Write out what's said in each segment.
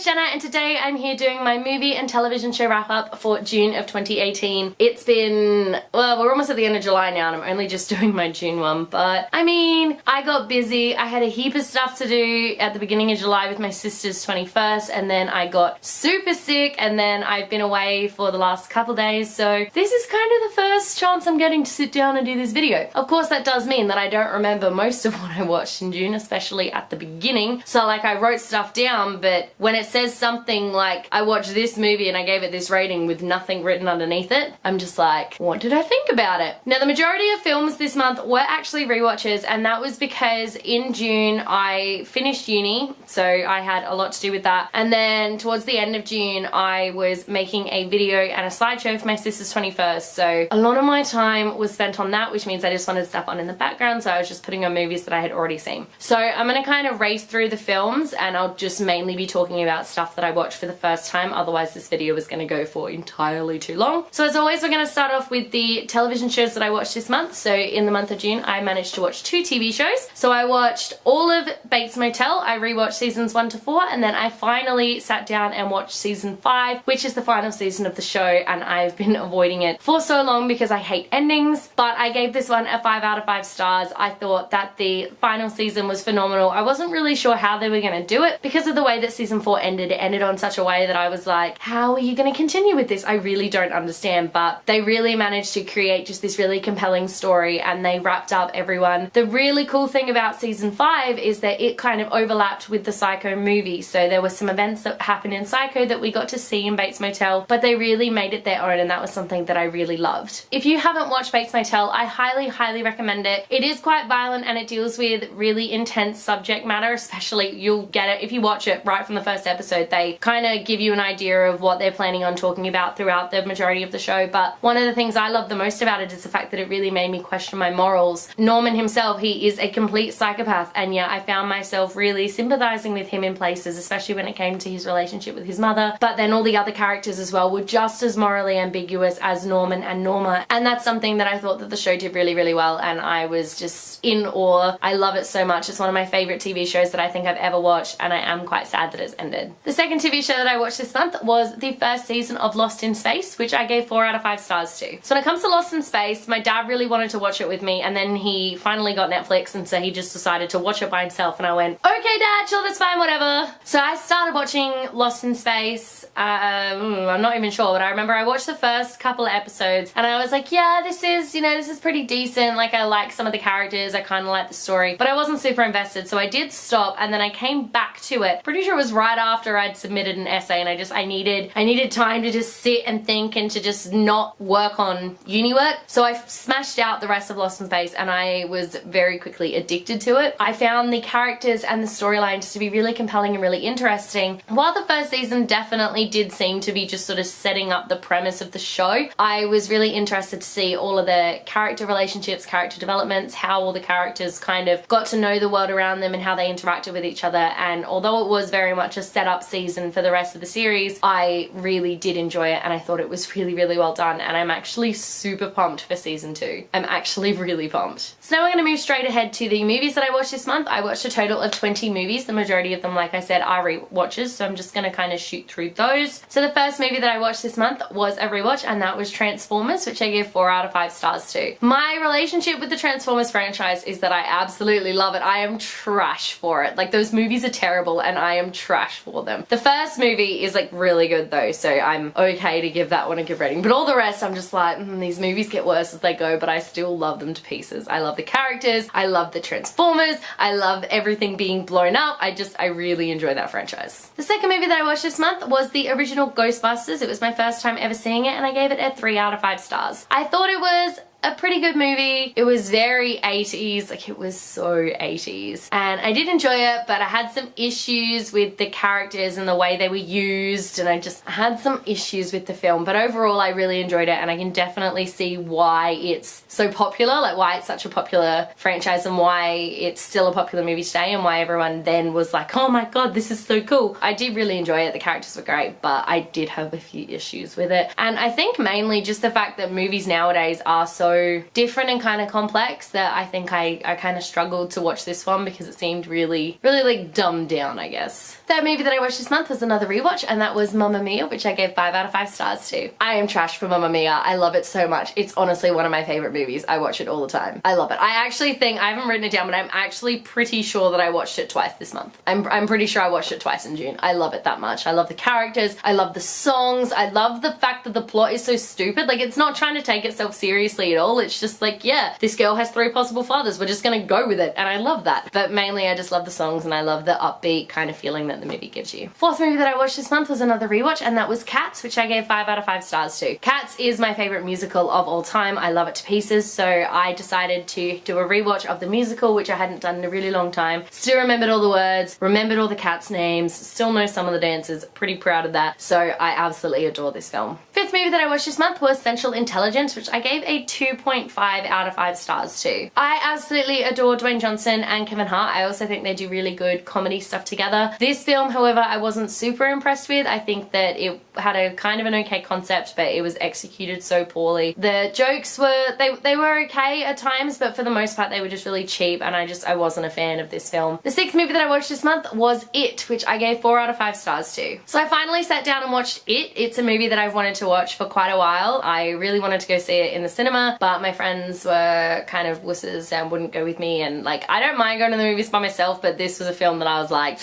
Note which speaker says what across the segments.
Speaker 1: name's Jenna and today I'm here doing my movie and television show wrap up for June of 2018. It's been, well, we're almost at the end of July now and I'm only just doing my June one, but I mean, I got busy. I had a heap of stuff to do at the beginning of July with my sister's 21st, and then I got super sick, and then I've been away for the last couple days, so this is kind of the first chance I'm getting to sit down and do this video. Of course, that does mean that I don't remember most of what I watched in June, especially at the beginning. So like, I wrote stuff down, but when it says something like I watched this movie and I gave it this rating with nothing written underneath it, I'm just like, what did I think about it? Now, the majority of films this month were actually rewatches, and that was because in June I finished uni, so I had a lot to do with that, and then towards the end of June I was making a video and a slideshow for my sister's 21st, so a lot of my time was spent on that, which means I just wanted stuff on in the background, so I was just putting on movies that I had already seen. So I'm gonna kind of race through the films and I'll just mainly be talking about stuff that I watched for the first time, otherwise this video was gonna go for entirely too long. So as always, we're gonna start off with the television shows that I watched this month. So in the month of June I managed to watch 2 TV shows. So I watched all of Bates Motel. I rewatched seasons 1 to 4, and then I finally sat down and watched season 5, which is the final season of the show, and I've been avoiding it for so long because I hate endings, but I gave this one a 5 out of 5 stars. I thought that the final season was phenomenal. I wasn't really sure how they were going to do it because of the way that season 4 ended. It ended on such a way that I was like, how are you going to continue with this? I really don't understand, but they really managed to create just this really compelling story and they wrapped up everyone. The really cool thing about season 5 is that it kind of overlapped with the Psycho movie, so there were some events that happened in Psycho that we got to see in Bates Motel, but they really made it their own, and that was something that I really loved. If you haven't watched Bates Motel, I highly recommend it. It is quite violent and it deals with really intense subject matter, especially you'll get it if you watch it right from the first episode. They kind of give you an idea of what they're planning on talking about throughout the majority of the show, but one of the things I love the most about it is the fact that it really made me question my morals. Norman himself, he is a complete psychopath, and yeah, I found myself really sympathizing with him in places, especially when it came to his relationship with his mother, but then all the other characters as well were just as morally ambiguous as Norman and Norma, and that's something that I thought that the show did really well, and I was just in awe. I love it so much. It's one of my favorite TV shows that I think I've ever watched, and I am quite sad that it's ended. The second TV show that I watched this month was the first season of Lost in Space, which I gave 4 out of 5 stars to. So when it comes to Lost in Space, my dad really wanted to watch it with me, and then he finally got Netflix, and so he just decided to watch it by himself, and I went, okay dad, sure, that's fine, whatever. So I started watching Lost in Space. I'm not even sure, but I remember I watched the first couple of episodes and I was like, yeah, this is, you know, this is pretty decent. Like, I like some of the characters, I kind of like the story, but I wasn't super invested, so I did stop, and then I came back to it. Pretty sure it was right after I'd submitted an essay, and I needed time to just sit and think and to just not work on uni work. So I smashed out the rest of Lost in Space, and I was very quickly addicted to it. I found the characters and the storyline just to be really compelling and really interesting. While the first season definitely did seem to be just sort of setting up the premise of the show, I was really interested to see all of the character relationships, character developments, how all the characters kind of got to know the world around them and how they interacted with each other. And although it was very much a setup season for the rest of the series, I really did enjoy it, and I thought it was really well done, and I'm actually super pumped for season 2. I'm actually really pumped. So now we're going to move straight ahead to the movies that I watched this month. I watched a total of 20 movies. The majority of them, like I said, are rewatches, so I'm just going to kind of shoot through those. So the first movie that I watched this month was a rewatch, and that was Transformers, which I gave 4 out of 5 stars to. My relationship with the Transformers franchise is that I absolutely love it. I am trash for it. Like, those movies are terrible and I am trash for them. The first movie is like really good though, so I'm okay to give that one a good rating, but all the rest I'm just like, these movies get worse as they go, but I still love them to pieces. I love the characters, I love the Transformers, I love everything being blown up. I really enjoy that franchise. The second movie that I watched this month was the original Ghostbusters. It was my first time ever seeing it, and I gave it a 3 out of 5 stars. I thought it was a pretty good movie. It was very 80s, like it was so 80s. And I did enjoy it, but I had some issues with the characters and the way they were used, and I had some issues with the film. But overall, I really enjoyed it, and I can definitely see why it's so popular, like why it's such a popular franchise and why it's still a popular movie today, and why everyone then was like, oh my god, this is so cool. I did really enjoy it. The characters were great, but I did have a few issues with it. And I think mainly just the fact that movies nowadays are so so different and kind of complex that I think I kind of struggled to watch this one because it seemed really like dumbed down, I guess. Third movie that I watched this month was another rewatch, and that was Mamma Mia, which I gave 5 out of 5 stars to. I am trash for Mamma Mia. I love it so much. It's honestly one of my favorite movies. I watch it all the time. I love it. I actually think, I haven't written it down, but I'm actually pretty sure that I watched it twice this month. I'm pretty sure I watched it twice in June. I love it that much. I love the characters. I love the songs. I love the fact that the plot is so stupid. Like, it's not trying to take itself seriously at all. It's just like, yeah, this girl has 3 possible fathers. We're just gonna go with it. And I love that. But mainly I just love the songs and I love the upbeat kind of feeling that the movie gives you. Fourth movie that I watched this month was another rewatch, and that was Cats, which I gave 5 out of 5 stars to. Cats is my favorite musical of all time. I love it to pieces, so I decided to do a rewatch of the musical, which I hadn't done in a really long time. Still remembered all the words, remembered all the cats' names, still know some of the dances, pretty proud of that, so I absolutely adore this film. Fifth movie that I watched this month was Central Intelligence, which I gave a 2.5 out of 5 stars to. I absolutely adore Dwayne Johnson and Kevin Hart. I also think they do really good comedy stuff together. This film, however, I wasn't super impressed with. I think that it had a kind of an okay concept, but it was executed so poorly. The jokes were, they were okay at times, but for the most part they were just really cheap, and I wasn't a fan of this film. The sixth movie that I watched this month was It, which I gave 4 out of 5 stars to. So I finally sat down and watched It. It's a movie that I've wanted to watch for quite a while. I really wanted to go see it in the cinema, but my friends were kind of wusses and wouldn't go with me, and like, I don't mind going to the movies by myself, but this was a film that I was like,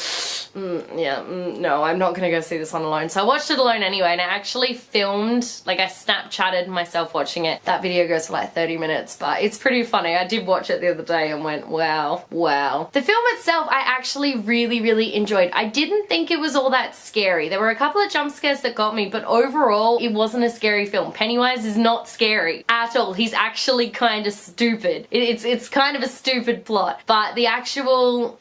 Speaker 1: no, I'm not gonna go see this one alone. So I watched it alone anyway, and I actually filmed, like I Snapchatted myself watching it. That video goes for like 30 minutes, but it's pretty funny. I did watch it the other day and went, wow. The film itself I actually really enjoyed. I didn't think it was all that scary. There were a couple of jump scares that got me, but overall it wasn't a scary film. Pennywise is not scary at all. He's actually kind of stupid. It's kind of a stupid plot, but the actual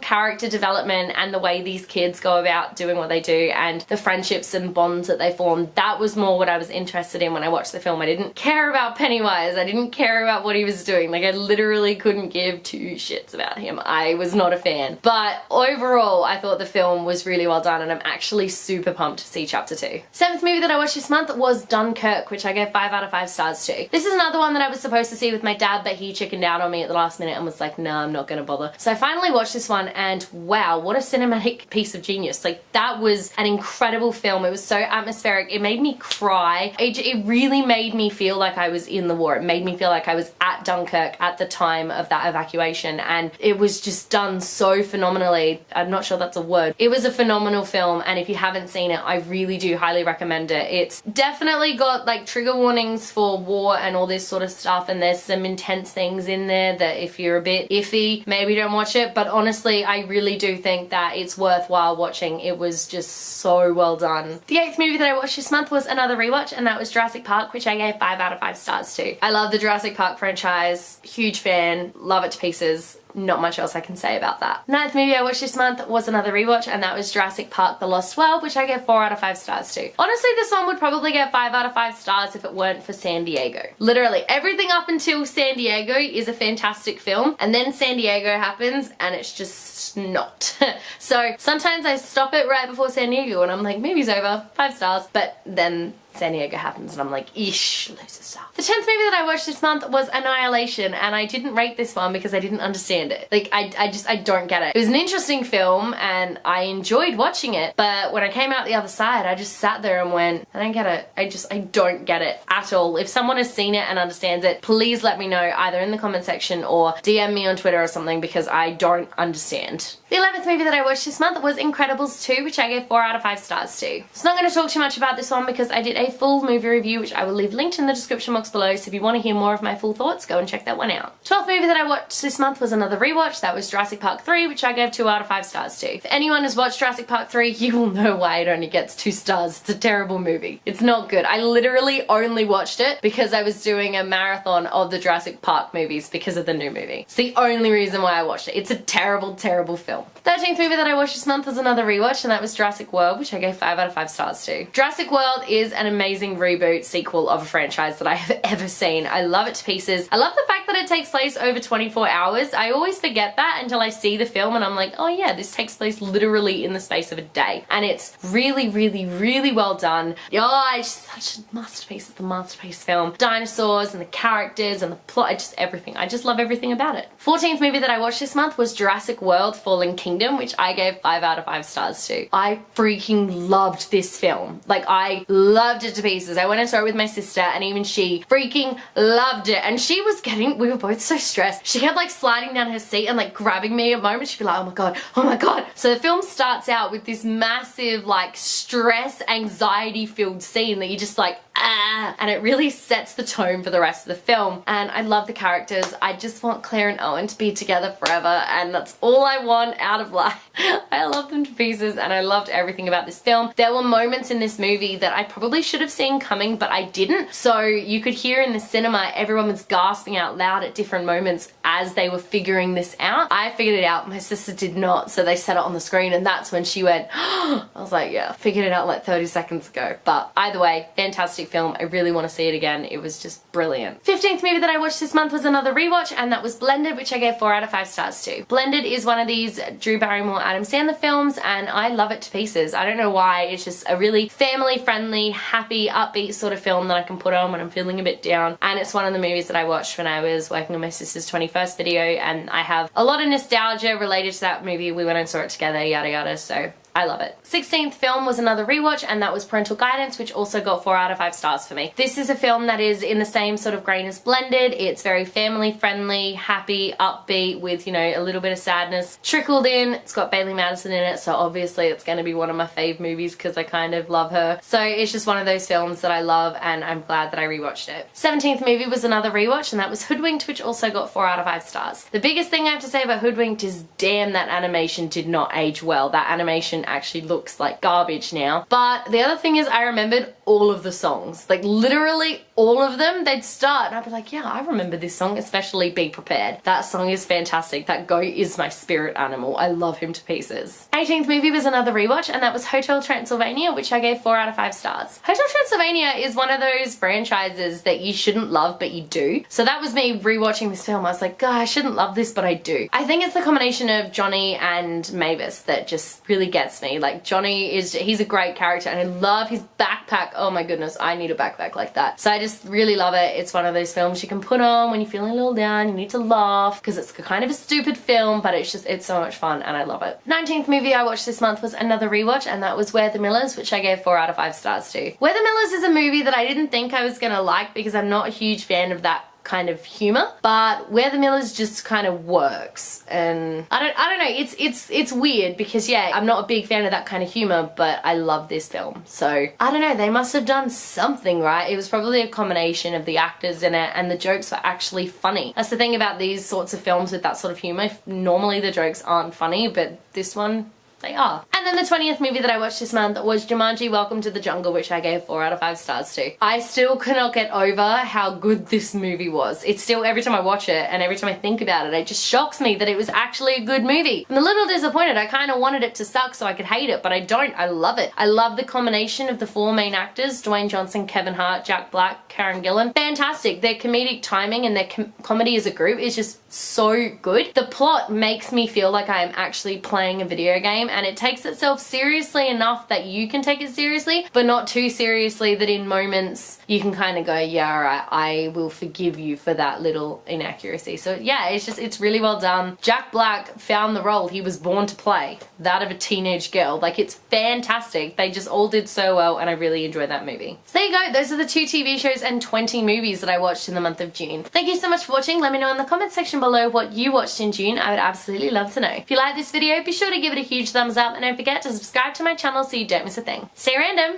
Speaker 1: character development and the way these kids go about doing what they do and the friendships and bonds that they form, that was more what I was interested in when I watched the film. I didn't care about Pennywise. I didn't care about what he was doing. Like, I literally couldn't give 2 shits about him. I was not a fan. But overall, I thought the film was really well done, and I'm actually super pumped to see chapter 2. Seventh movie that I watched this month was Dunkirk, which I gave 5 out of 5 stars to. This is another one that I was supposed to see with my dad, but he chickened out on me at the last minute and was like, nah, I'm not gonna bother. So I finally watched this one, and wow, what a cinematic piece of genius. Like, that was an incredible film. It was so atmospheric. It made me cry. It really made me feel like I was in the war. It made me feel like I was at Dunkirk at the time of that evacuation, and it was just done so phenomenally. I'm not sure that's a word. It was a phenomenal film, and if you haven't seen it, I really do highly recommend it. It's definitely got like trigger warnings for war and all this sort of stuff, and there's some intense things in there that if you're a bit iffy, maybe don't watch it, but honestly, I really do think that it's worthwhile watching. It was just so well done. The 8th movie that I watched this month was another rewatch, and that was Jurassic Park, which I gave 5 out of 5 stars to. I love the Jurassic Park franchise, huge fan, love it to pieces. Not much else I can say about that. 9th movie I watched this month was another rewatch, and that was Jurassic Park The Lost World, which I gave 4 out of 5 stars to. Honestly, this one would probably get 5 out of 5 stars if it weren't for San Diego. Literally, everything up until San Diego is a fantastic film, and then San Diego happens, and it's just not. So sometimes I stop it right before San Diego, and I'm like, movie's over, 5 stars, but then San Diego happens and I'm like, eesh, loads of stuff. The 10th movie that I watched this month was Annihilation, and I didn't rate this one because I didn't understand it. Like, I don't get it. It was an interesting film and I enjoyed watching it, but when I came out the other side, I just sat there and went, I don't get it. I don't get it at all. If someone has seen it and understands it, please let me know either in the comment section or DM me on Twitter or something, because I don't understand. The 11th movie that I watched this month was Incredibles 2, which I gave 4 out of 5 stars to. So I'm not going to talk too much about this one because I did a full movie review, which I will leave linked in the description box below, so if you want to hear more of my full thoughts, go and check that one out. 12th movie that I watched this month was another rewatch. That was Jurassic Park 3, which I gave 2 out of 5 stars to. If anyone has watched Jurassic Park 3, you will know why it only gets 2 stars. It's a terrible movie. It's not good. I literally only watched it because I was doing a marathon of the Jurassic Park movies because of the new movie. It's the only reason why I watched it. It's a terrible, terrible film. 13th movie that I watched this month was another rewatch, and that was Jurassic World, which I gave 5 out of 5 stars to. Jurassic World is an amazing reboot sequel of a franchise that I have ever seen. I love it to pieces. I love the fact that it takes place over 24 hours. I always forget that until I see the film and I'm like, oh yeah, this takes place literally in the space of a day. And it's really, really, really well done. Oh, it's such a masterpiece. It's a masterpiece film. Dinosaurs and the characters and the plot, just everything. I just love everything about it. 14th movie that I watched this month was Jurassic World Fallen Kingdom, which I gave 5 out of 5 stars to. I freaking loved this film. Like, I loved it to pieces. I went and saw it with my sister and even she freaking loved it. And she was getting, we were both so stressed. She kept like sliding down her seat and like grabbing me at moments. She'd be like, oh my god, oh my god. So the film starts out with this massive like stress, anxiety filled scene that you just like, and it really sets the tone for the rest of the film. And I love the characters. I just want Claire and Owen to be together forever, and that's all I want out of life. I love them to pieces and I loved everything about this film. There were moments in this movie that I probably should have seen coming, but I didn't. So you could hear in the cinema everyone was gasping out loud at different moments as they were figuring this out. I figured it out, my sister did not, so they set it on the screen and that's when she went, I was like, yeah, figured it out like 30 seconds ago. But either way, fantastic film. I really want to see it again. It was just brilliant. 15th movie that I watched this month was another rewatch, and that was Blended, which I gave 4 out of 5 stars to. Blended is one of these Drew Barrymore, Adam Sandler films, and I love it to pieces. I don't know why. It's just a really family-friendly, happy, upbeat sort of film that I can put on when I'm feeling a bit down. And it's one of the movies that I watched when I was working on my sister's 21st video, and I have a lot of nostalgia related to that movie. We went and saw it together, yada yada, so I love it. 16th film was another rewatch, and that was Parental Guidance, which also got 4 out of 5 stars for me. This is a film that is in the same sort of grain as Blended. It's very family friendly, happy, upbeat, with, you know, a little bit of sadness trickled in. It's got Bailey Madison in it, so obviously it's going to be one of my fave movies because I kind of love her. So it's just one of those films that I love, and I'm glad that I rewatched it. 17th movie was another rewatch, and that was Hoodwinked, which also got 4 out of 5 stars. The biggest thing I have to say about Hoodwinked is, damn, that animation did not age well. That animation actually looks like garbage now. But the other thing is, I remembered all of the songs, like literally all of them. They'd start and I'd be like, yeah, I remember this song, especially Be Prepared. That song is fantastic. That goat is my spirit animal. I love him to pieces. 18th movie was another rewatch, and that was Hotel Transylvania, which I gave 4 out of 5 stars. Hotel Transylvania is one of those franchises that you shouldn't love, but you do. So that was me rewatching this film. I was like, God, I shouldn't love this, but I do. I think it's the combination of Johnny and Mavis that just really gets me. Like, Johnny he's a great character, and I love his backpack. Oh my goodness, I need a backpack like that. So I just really love it. It's one of those films you can put on when you're feeling a little down, you need to laugh, because it's kind of a stupid film, but it's so much fun and I love it. 19th movie I watched this month was another rewatch, and that was We're the Millers, which I gave 4 out of 5 stars to. We're the Millers is a movie that I didn't think I was gonna like because I'm not a huge fan of that kind of humor, but Where the Millers just kind of works. And I don't know, it's weird because, yeah, I'm not a big fan of that kind of humor, but I love this film. So I don't know, they must have done something right. It was probably a combination of the actors in it, and the jokes were actually funny. That's the thing about these sorts of films with that sort of humor. Normally the jokes aren't funny, but this one, they are. And then the 20th movie that I watched this month was Jumanji Welcome to the Jungle, which I gave 4 out of 5 stars to. I still cannot get over how good this movie was. It's still, every time I watch it and every time I think about it, it just shocks me that it was actually a good movie. I'm a little disappointed. I kind of wanted it to suck so I could hate it, but I don't. I love it. I love the combination of the 4 main actors, Dwayne Johnson, Kevin Hart, Jack Black, Karen Gillan. Fantastic. Their comedic timing and their comedy as a group is just so good. The plot makes me feel like I am actually playing a video game, and it takes itself seriously enough that you can take it seriously, but not too seriously that in moments you can kind of go, yeah, alright, I will forgive you for that little inaccuracy. So yeah, it's really well done. Jack Black found the role he was born to play, that of a teenage girl. Like, it's fantastic. They just all did so well, and I really enjoyed that movie. So there you go. Those are the 2 TV shows and 20 movies that I watched in the month of June. Thank you so much for watching. Let me know in the comments section below what you watched in June. I would absolutely love to know. If you like this video, be sure to give it a huge thumbs up, and don't forget to subscribe to my channel so you don't miss a thing. Stay random.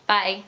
Speaker 1: Bye.